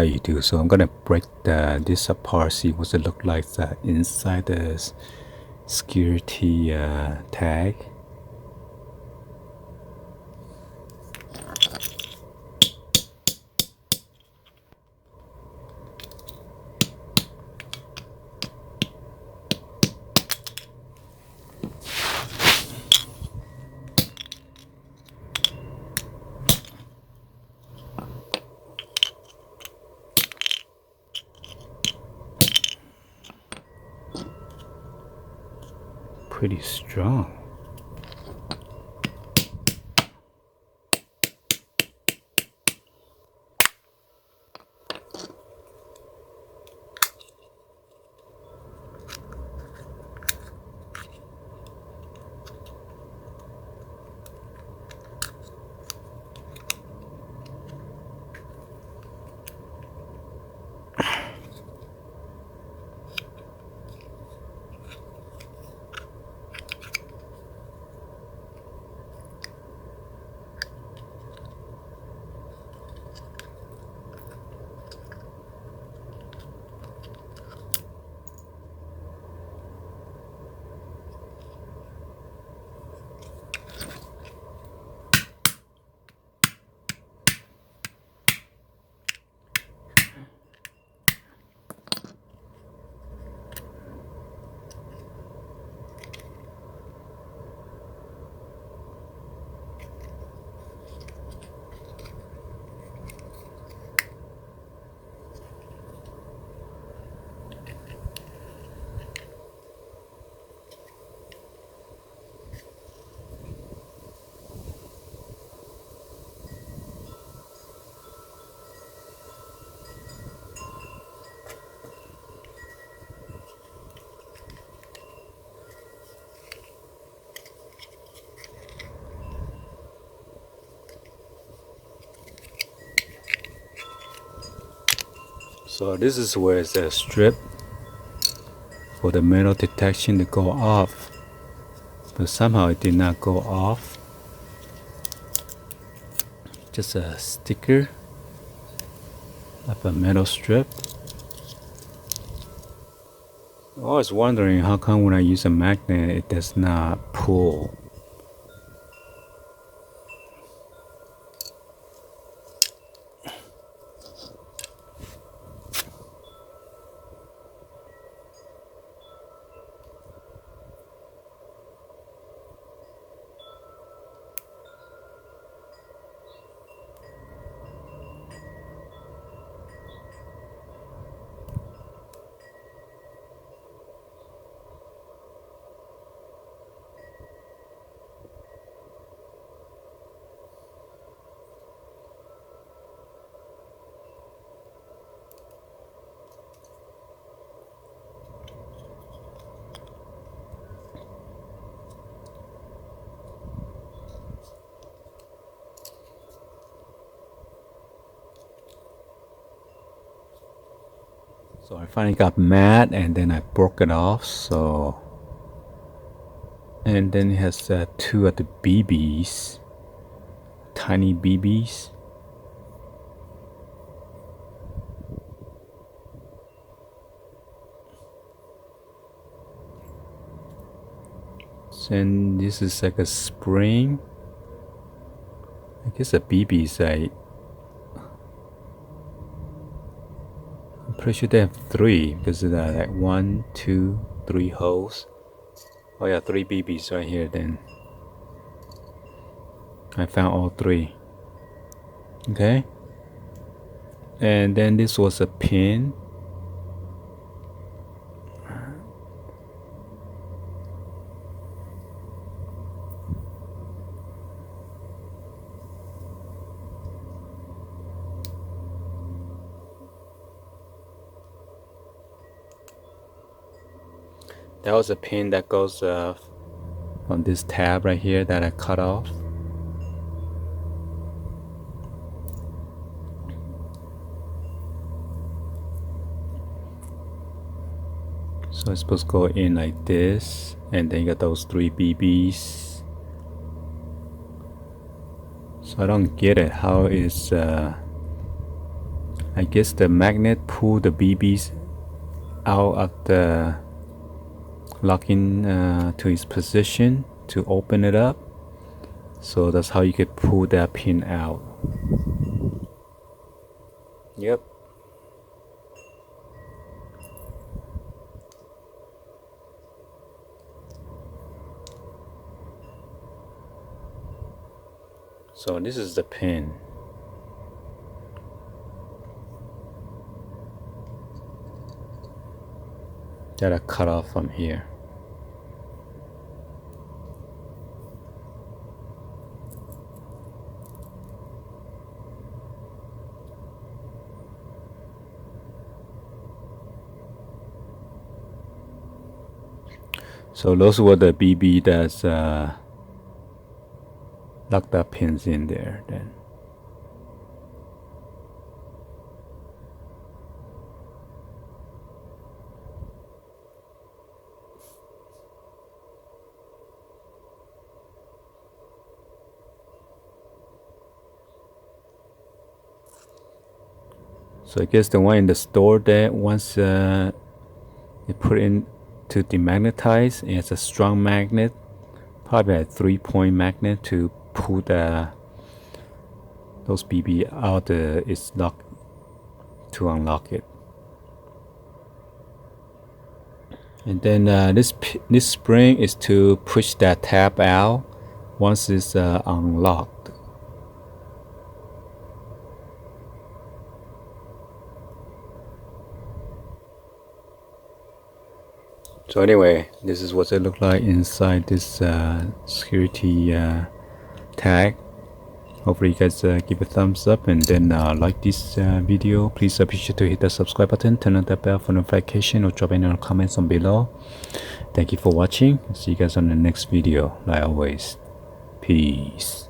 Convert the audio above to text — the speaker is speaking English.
you do. So I'm gonna break this apart, see what it look like inside the security tag. Pretty strong. So this is where it's a strip for the metal detection to go off, but somehow it did not go off. Just a sticker of a metal strip. I was wondering how come when I use a magnet it does not pull. So I finally got mad and then I broke it off. So, and then it has two of the BBs, tiny BBs. And this is like a spring. I guess a BB is I'm pretty sure they have three because there are like 1, 2, 3 holes. Oh yeah, 3 BBs right here then. I found all 3. Okay. And then this was a pin. That was a pin that goes on this tab right here that I cut off. So it's supposed to go in like this, and then you got those 3 BBs. So I don't get it. How is I guess the magnet pull the BBs out of the locking to its position to open it up. So that's how you could pull that pin out. Yep. So this is the pin. That I cut off from here. So those were the BB that's locked up pins in there then. So I guess the one in the store there, once you put in to demagnetize, it's a strong magnet, probably a 3-point magnet to pull those BB out. It's locked to unlock it. And then this spring is to push that tab out once it's unlocked. So anyway, this is what it looked like inside this security tag. Hopefully you guys give a thumbs up and then like this video. Please be sure to hit the subscribe button, turn on the bell for notification, or drop any comments on below. Thank you for watching. See you guys on the next video. Like always, peace.